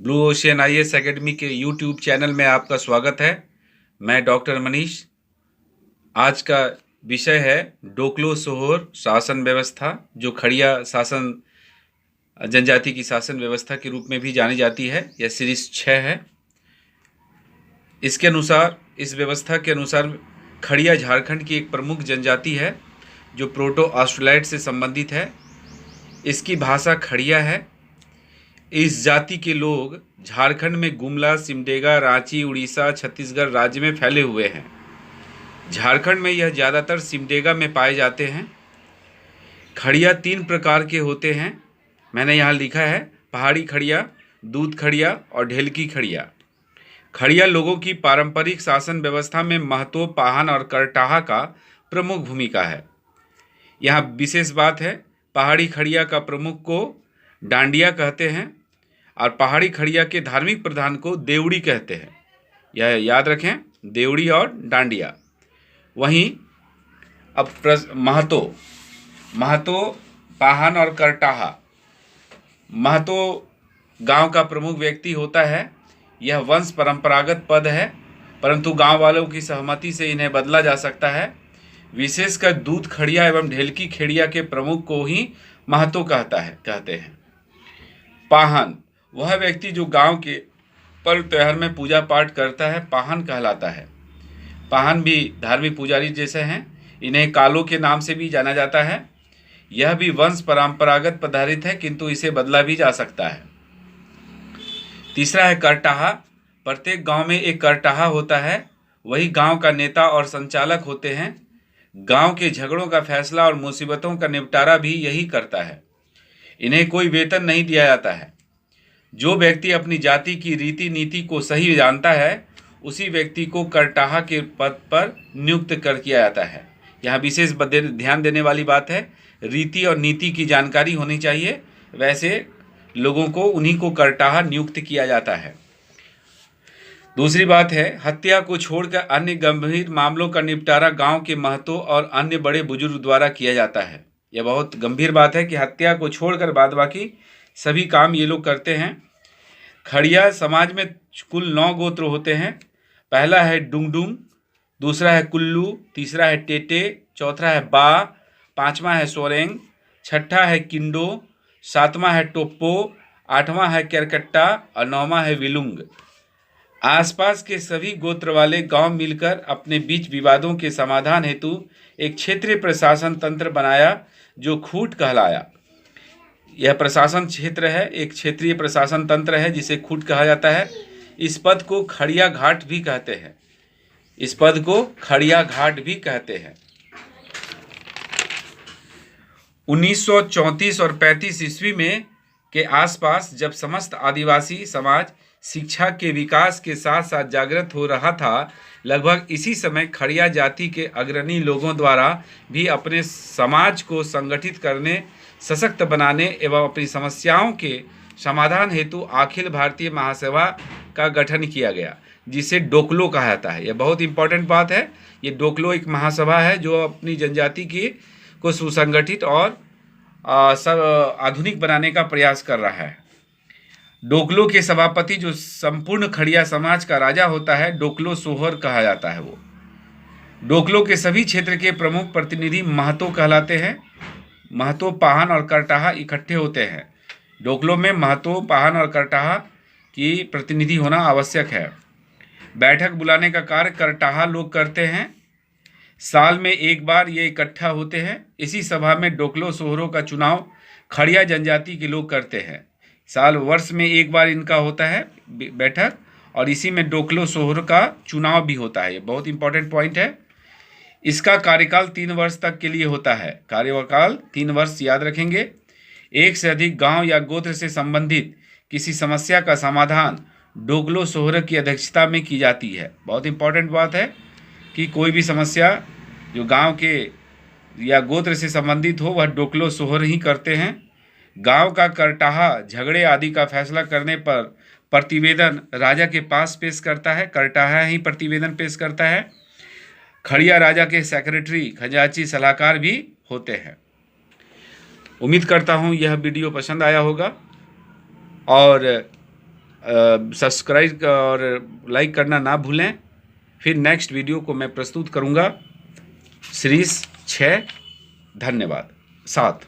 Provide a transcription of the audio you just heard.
Blue ocean IAS academy के YouTube channel में आपका स्वागत है। मैं डॉक्टर मनीष। आज का विषय है डोकलो सोहोर शासन व्यवस्था, जो खड़िया शासन जनजाति की शासन व्यवस्था के रूप में भी जानी जाती है। यह सीरीज 6 है। इसके अनुसार, इस व्यवस्था के अनुसार खड़िया झारखंड की एक प्रमुख जनजाति है जो प्रोटो ऑस्ट्रेलाइड से संबंधित है। इसकी भाषा खड़िया है। इस जाति के लोग झारखंड में गुमला, सिमडेगा, रांची, उड़ीसा, छत्तीसगढ़ राज्य में फैले हुए हैं। झारखंड में यह ज़्यादातर सिमडेगा में पाए जाते हैं। खड़िया 3 प्रकार के होते हैं। मैंने यहाँ लिखा है पहाड़ी खड़िया, दूध खड़िया और ढेलकी खड़िया। खड़िया लोगों की पारंपरिक शासन व्यवस्था में महतो, पाहन और करटाहा का प्रमुख भूमिका है। यहाँ विशेष बात है, पहाड़ी खड़िया का प्रमुख को डांडिया कहते हैं और पहाड़ी खड़िया के धार्मिक प्रधान को देवड़ी कहते हैं। यह याद रखें, देवड़ी और डांडिया। वहीं अब महतो, पाहन और करटाहा। महतो गांव का प्रमुख व्यक्ति होता है। यह वंश परंपरागत पद है, परंतु गांव वालों की सहमति से इन्हें बदला जा सकता है। विशेषकर दूध खड़िया एवं ढेलकी खेड़िया के प्रमुख को ही महतो कहते हैं। पाहन, वह व्यक्ति जो गांव के पर्व त्योहार में पूजा पाठ करता है, पाहन कहलाता है। पाहन भी धार्मिक पुजारी जैसे हैं। इन्हें कालो के नाम से भी जाना जाता है। यह भी वंश परंपरागत पदार्थ है, किंतु इसे बदला भी जा सकता है। तीसरा है करटाहा। प्रत्येक गांव में एक करटाहा होता है। वही गांव का नेता और संचालक होते हैं। गांव के झगड़ों का फैसला और मुसीबतों का निपटारा भी यही करता है। इन्हें कोई वेतन नहीं दिया जाता है। जो व्यक्ति अपनी जाति की रीति नीति को सही जानता है, उसी व्यक्ति को करटाहा के पद पर नियुक्त कर किया जाता है। यहाँ विशेष ध्यान देने वाली बात है, रीति और नीति की जानकारी होनी चाहिए। वैसे लोगों को उन्हीं को करटाहा नियुक्त किया जाता है। दूसरी बात है, हत्या को छोड़कर अन्य गंभीर मामलों का निपटारा गांव के महतो और अन्य बड़े बुजुर्ग द्वारा किया जाता है। यह बहुत गंभीर बात है कि हत्या को छोड़कर बाद बाकी सभी काम ये लोग करते हैं। खड़िया समाज में कुल 9 गोत्र होते हैं। पहला है डुंगडुंग, दूसरा है कुल्लू, तीसरा है टेटे, चौथा है बा, 5वां है सोरेंग, 6ठा है किंडो, 7वां है टोप्पो, 8वां है केरकट्टा और 9वां है विलुंग। आसपास के सभी गोत्र वाले गांव मिलकर अपने बीच विवादों के समाधान हेतु एक क्षेत्रीय प्रशासन तंत्र बनाया जो खूट कहलाया। यह प्रशासन क्षेत्र है, एक क्षेत्रीय प्रशासन तंत्र है जिसे खूट कहा जाता है। इस पद को खड़िया घाट भी कहते हैं। 1934 और 35 ईस्वी में के आसपास जब समस्त आदिवासी समाज शिक्षा के विकास के साथ साथ जागृत हो रहा था, लगभग इसी समय खड़िया जाति के अग्रणी लोगों द्वारा भी अपने समाज को संगठित करने, सशक्त बनाने एवं अपनी समस्याओं के समाधान हेतु अखिल भारतीय महासभा का गठन किया गया, जिसे डोकलो कहा जाता है। यह बहुत इंपॉर्टेंट बात है। ये डोकलो एक महासभा है जो अपनी जनजाति को सुसंगठित और सब आधुनिक बनाने का प्रयास कर रहा है। डोकलो के सभापति, जो संपूर्ण खड़िया समाज का राजा होता है, डोकलो सोहर कहा जाता है। वो डोकलो के सभी क्षेत्र के प्रमुख प्रतिनिधि महतो कहलाते हैं। महतो, पाहन और करटाहा इकट्ठे होते हैं। डोकलो में महतो, पाहन और करटाहा की प्रतिनिधि होना आवश्यक है। बैठक बुलाने का कार्य करटाहा लोग करते हैं। साल में एक बार ये इकट्ठा होते हैं। इसी सभा में डोकलो सोहरों का चुनाव खड़िया जनजाति के लोग करते हैं। वर्ष में एक बार इनका होता है बैठक, और इसी में डोकलो सोहर का चुनाव भी होता है। ये बहुत इंपॉर्टेंट पॉइंट है। इसका कार्यकाल 3 वर्ष तक के लिए होता है। कार्यकाल 3 वर्ष याद रखेंगे। एक से अधिक गांव या गोत्र से संबंधित किसी समस्या का समाधान डोकलो सोहर की अध्यक्षता में की जाती है। बहुत इंपॉर्टेंट बात है कि कोई भी समस्या जो गांव के या गोत्र से संबंधित हो, वह डोकलो सोहर ही करते हैं। गांव का करटाहा झगड़े आदि का फैसला करने पर प्रतिवेदन राजा के पास पेश करता है। करटाहा ही प्रतिवेदन पेश करता है। खड़िया राजा के सेक्रेटरी, खजांची, सलाहकार भी होते हैं। उम्मीद करता हूँ यह वीडियो पसंद आया होगा और सब्सक्राइब और लाइक करना ना भूलें। फिर नेक्स्ट वीडियो को मैं प्रस्तुत करूँगा सीरीज़ 6। धन्यवाद। 7।